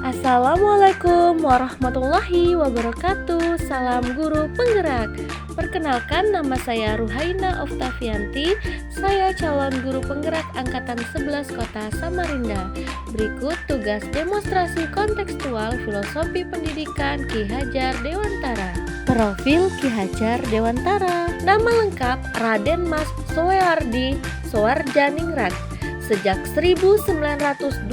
Assalamualaikum warahmatullahi wabarakatuh. Salam guru penggerak. Perkenalkan, nama saya Ruhaina Oktavianti. Saya calon guru penggerak angkatan 11 Kota Samarinda. Berikut tugas demonstrasi kontekstual filosofi pendidikan Ki Hajar Dewantara. Profil Ki Hajar Dewantara. Nama lengkap Raden Mas Soehardi Soeardjaningrat. Sejak 1923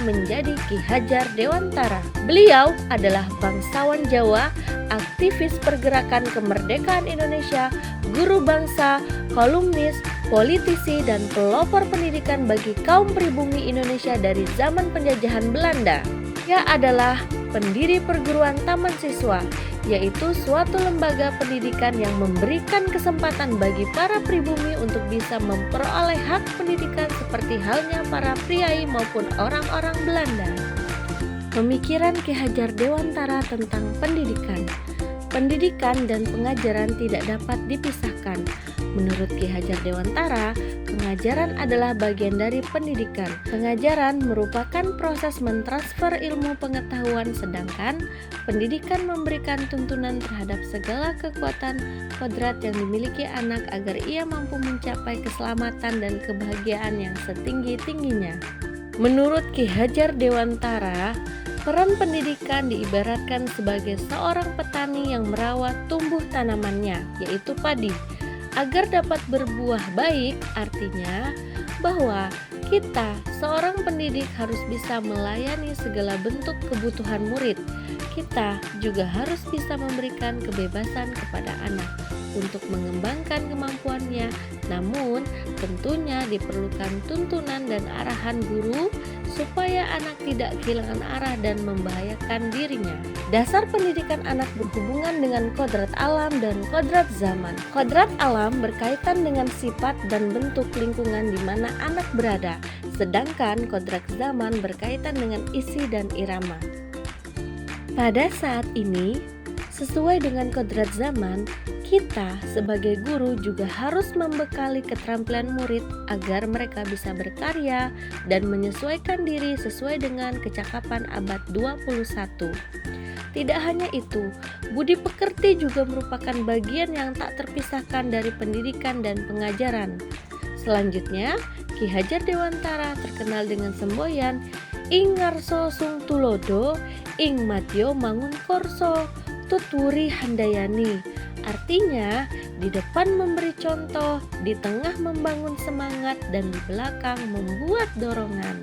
menjadi Ki Hajar Dewantara. Beliau adalah bangsawan Jawa, aktivis pergerakan kemerdekaan Indonesia, guru bangsa, kolumnis, politisi, dan pelopor pendidikan bagi kaum pribumi Indonesia dari zaman penjajahan Belanda. Ia adalah pendiri perguruan Taman Siswa, yaitu suatu lembaga pendidikan yang memberikan kesempatan bagi para pribumi untuk bisa memperoleh hak pendidikan seperti halnya para priai maupun orang-orang Belanda. Pemikiran Ki Hajar Dewantara tentang pendidikan. Pendidikan dan pengajaran tidak dapat dipisahkan. Menurut Ki Hajar Dewantara, pengajaran adalah bagian dari pendidikan. Pengajaran merupakan proses mentransfer ilmu pengetahuan, sedangkan pendidikan memberikan tuntunan terhadap segala kekuatan kodrat yang dimiliki anak agar ia mampu mencapai keselamatan dan kebahagiaan yang setinggi-tingginya. Menurut Ki Hajar Dewantara, peran pendidikan diibaratkan sebagai seorang petani yang merawat tumbuh tanamannya, yaitu padi, agar dapat berbuah baik. Artinya bahwa kita, seorang pendidik, harus bisa melayani segala bentuk kebutuhan murid. Kita juga harus bisa memberikan kebebasan kepada anak untuk mengembangkan kemampuannya, namun tentunya diperlukan tuntunan dan arahan guru supaya anak tidak kehilangan arah dan membahayakan dirinya. Dasar pendidikan anak berhubungan dengan kodrat alam dan kodrat zaman. Kodrat alam berkaitan dengan sifat dan bentuk lingkungan di mana anak berada, sedangkan kodrat zaman berkaitan dengan isi dan irama. Pada saat ini, sesuai dengan kodrat zaman, kita sebagai guru juga harus membekali keterampilan murid agar mereka bisa berkarya dan menyesuaikan diri sesuai dengan kecakapan abad 21. Tidak hanya itu, budi pekerti juga merupakan bagian yang tak terpisahkan dari pendidikan dan pengajaran. Selanjutnya, Ki Hajar Dewantara terkenal dengan semboyan Ing ngarso sung tulodo, ing madyo mangun korso, tuturi handayani. Artinya, di depan memberi contoh, di tengah membangun semangat, dan di belakang membuat dorongan.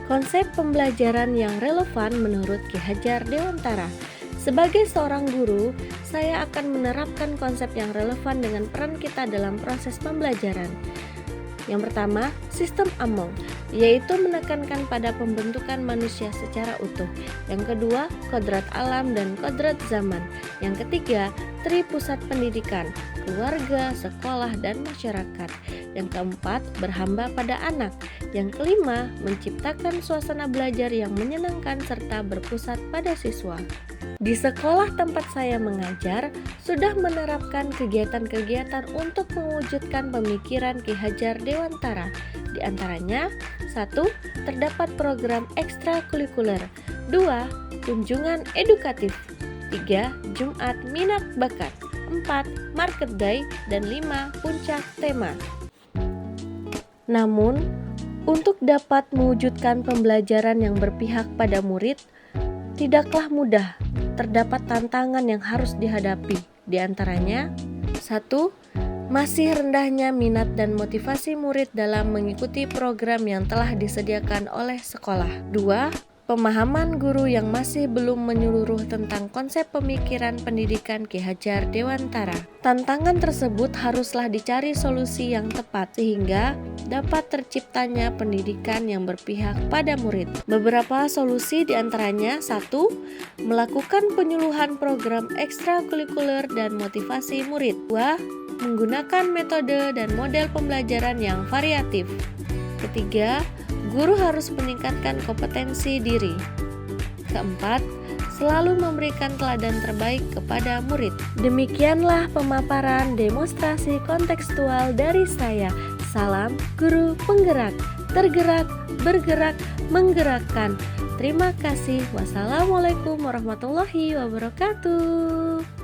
Konsep pembelajaran yang relevan menurut Ki Hajar Dewantara. Sebagai seorang guru, saya akan menerapkan konsep yang relevan dengan peran kita dalam proses pembelajaran. Yang pertama, sistem Among, yaitu menekankan pada pembentukan manusia secara utuh. Yang kedua, kodrat alam dan kodrat zaman. Yang ketiga, tri pusat pendidikan, keluarga, sekolah, dan masyarakat. Yang keempat, berhamba pada anak. Yang kelima, menciptakan suasana belajar yang menyenangkan serta berpusat pada siswa. Di sekolah tempat saya mengajar, sudah menerapkan kegiatan-kegiatan untuk mewujudkan pemikiran Ki Hajar Dewantara. Di antaranya, 1. Terdapat program ekstrakurikuler. 2. Kunjungan edukatif. 3. Jumat minat bakat. 4. Market day. Dan 5. Puncak tema. Namun, untuk dapat mewujudkan pembelajaran yang berpihak pada murid, tidaklah mudah. Terdapat tantangan yang harus dihadapi. Di antaranya, 1. Masih rendahnya minat dan motivasi murid dalam mengikuti program yang telah disediakan oleh sekolah. 2. Pemahaman guru yang masih belum menyeluruh tentang konsep pemikiran pendidikan Ki Hajar Dewantara. Tantangan tersebut haruslah dicari solusi yang tepat sehingga dapat terciptanya pendidikan yang berpihak pada murid. Beberapa solusi diantaranya: 1. Melakukan penyuluhan program ekstrakurikuler dan motivasi murid. 2. Menggunakan metode dan model pembelajaran yang variatif. Ketiga, guru harus meningkatkan kompetensi diri. Keempat, selalu memberikan teladan terbaik kepada murid. Demikianlah pemaparan demonstrasi kontekstual dari saya. Salam guru penggerak, tergerak, bergerak, menggerakkan. Terima kasih. Wassalamualaikum warahmatullahi wabarakatuh.